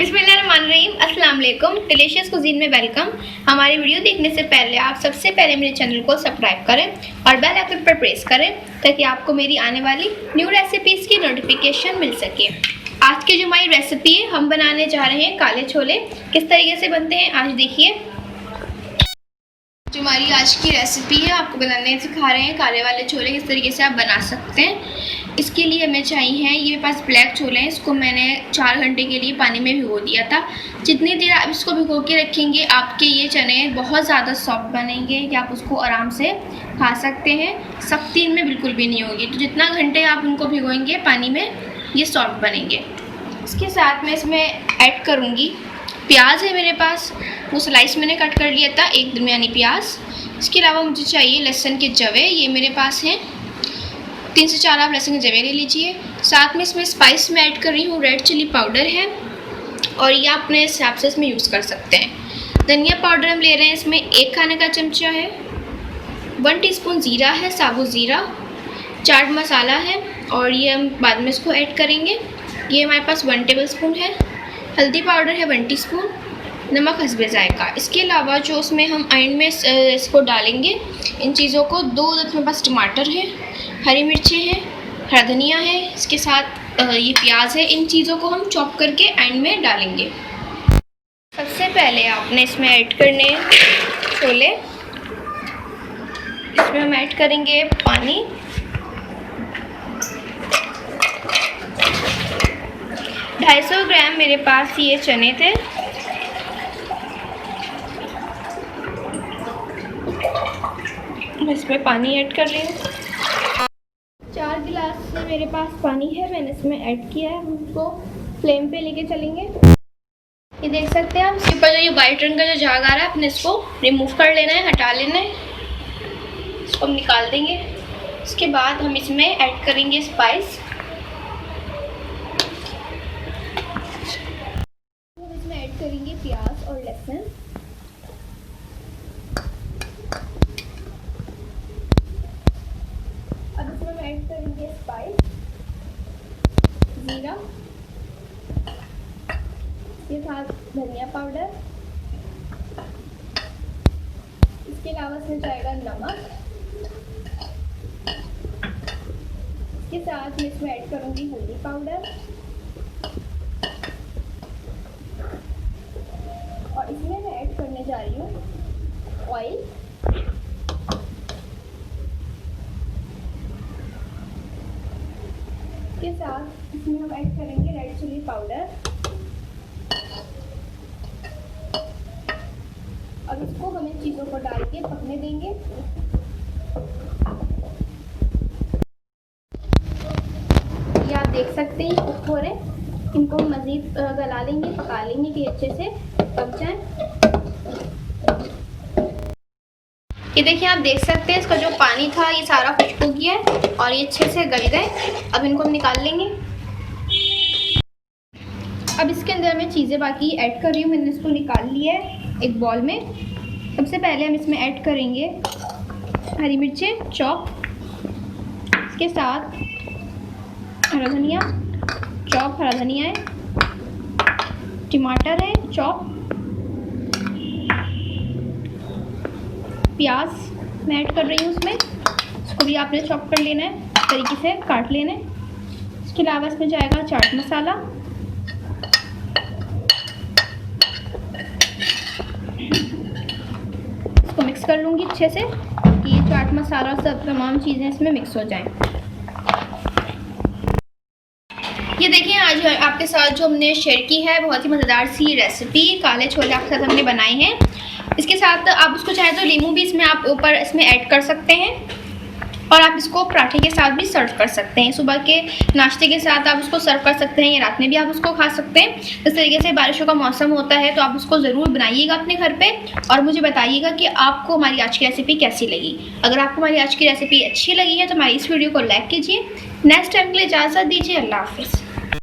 बिस्मिल्लाहिर्रहमानिर्रहीम, अस्सलाम वालेकुम। डिलीशियस कुजीन में वेलकम। हमारी वीडियो देखने से पहले आप सबसे पहले मेरे चैनल को सब्सक्राइब करें और बेल आइकन पर प्रेस करें ताकि आपको मेरी आने वाली न्यू रेसिपीज़ की नोटिफिकेशन मिल सके। आज की जो हमारी रेसिपी है, हम बनाने जा रहे हैं काले छोले। किस तरीके से बनते हैं आज देखिए। जो हमारी आज की रेसिपी है, आपको बनाने सिखा रहे हैं काले वाले छोले, किस तरीके से आप बना सकते हैं। इसके लिए हमें चाहिए हैं, ये मेरे पास ब्लैक छोले हैं। इसको मैंने 4 घंटे के लिए पानी में भिगो दिया था। जितनी देर आप इसको भिगो के रखेंगे, आपके ये चने बहुत ज़्यादा सॉफ्ट बनेंगे कि आप उसको आराम से खा सकते हैं। सख्ती इनमें बिल्कुल भी नहीं होगी। तो जितना घंटे आप उनको भिगोएंगे पानी में, ये सॉफ्ट बनेंगे। इसके साथ मैं इसमें ऐड करूँगी प्याज है मेरे पास, वो स्लाइस मैंने कट कर लिया था, एक दरमियानी प्याज। इसके अलावा मुझे चाहिए लहसुन के जवे, ये मेरे पास हैं 3 से 4 आप लहसुन के जवे ले लीजिए। साथ में इसमें स्पाइस में ऐड कर रही हूँ, रेड चिली पाउडर है और ये आप अपने हिसाब से इसमें यूज़ कर सकते हैं। धनिया पाउडर हम ले रहे हैं, इसमें 1 खाने का चमचा है। 1 टीस्पून ज़ीरा है, साबुत ज़ीरा। चाट मसाला है और ये हम बाद में इसको ऐड करेंगे। ये हमारे पास 1 टेबल स्पून है। हल्दी पाउडर है 1 टीस्पून। नमक हस्बे जायका। इसके अलावा जो उसमें हम एंड में इसको डालेंगे, इन चीज़ों को 2 मेरे पास टमाटर है, हरी मिर्चें हैं, हरा धनिया है, इसके साथ ये प्याज है। इन चीज़ों को हम चॉप करके एंड में डालेंगे। सबसे पहले आपने इसमें ऐड करने छोले। इसमें हम ऐड करेंगे पानी। ढाई 250 ग्राम मेरे पास ये चने थे। मैं इसमें पानी ऐड कर रही हूँ। 4 गिलास से मेरे पास पानी है, मैंने इसमें ऐड किया है। हम इसको फ्लेम पे लेके चलेंगे। ये देख सकते हैं आप, इसके ऊपर जो ये वाइट रंग का जो झाग आ रहा है, अपने इसको रिमूव कर लेना है, हटा लेना है। इसको हम निकाल देंगे। इसके बाद हम इसमें ऐड करेंगे स्पाइस। इसमें ऐड करेंगे प्याज और लहसुन। अब इसमें हम ऐड करेंगे स्पाइस, जीरा, इसके साथ धनिया पाउडर। इसके अलावा इसमें जाएगा नमक। इसके साथ मैं इसमें ऐड करूंगी हल्दी पाउडर और इसमें मैं ऐड करने जा रही हूँ ऑयल। इसके साथ इसमें हम ऐड करेंगे रेड चिली पाउडर। अब इसको हम इन चीज़ों को डाल के पकने देंगे। ये आप देख सकते हैं कुक हो रहे, इनको मज़ीद गला लेंगे, पका लेंगे कि अच्छे से पक जाए। ये देखिए, आप देख सकते हैं इसका जो पानी था ये सारा खुश्क हो गया है और ये अच्छे से गल गए। अब इनको हम निकाल लेंगे। अब इसके अंदर मैं चीज़ें बाकी ऐड कर रही हूँ, मैंने इसको निकाल लिया है एक बॉल में। सबसे पहले हम इसमें ऐड करेंगे हरी मिर्चें चॉप, इसके साथ हरा धनिया चॉप, हरा धनिया है, टमाटर है चॉप, प्याज मैं ऐड कर रही हूँ उसमें। इसको भी आपने चॉप कर लेना है, इस तरीके से काट लेना है। इसके अलावा इसमें जाएगा चाट मसाला, इसको मिक्स कर लूँगी अच्छे से कि ये चाट मसाला सब तमाम चीज़ें इसमें मिक्स हो जाएं। ये देखिए, आज आपके साथ जो हमने शेयर की है बहुत ही मज़ेदार सी रेसिपी काले छोले आपके साथ हमने बनाए हैं। इसके साथ आप उसको चाहे तो नींबू भी इसमें आप ऊपर इसमें ऐड कर सकते हैं और आप इसको पराठे के साथ भी सर्व कर सकते हैं। सुबह के नाश्ते के साथ आप उसको सर्व कर सकते हैं या रात में भी आप उसको खा सकते हैं। इस तरीके से बारिशों का मौसम होता है तो आप उसको ज़रूर बनाइएगा अपने घर पे और मुझे बताइएगा कि आपको हमारी आज की रेसिपी कैसी लगी। अगर आपको हमारी आज की रेसिपी अच्छी लगी है तो हमारी इस वीडियो को लाइक कीजिए। नेक्स्ट टाइम के लिए इजाज़त दीजिए। अल्लाह हाफ़िज़।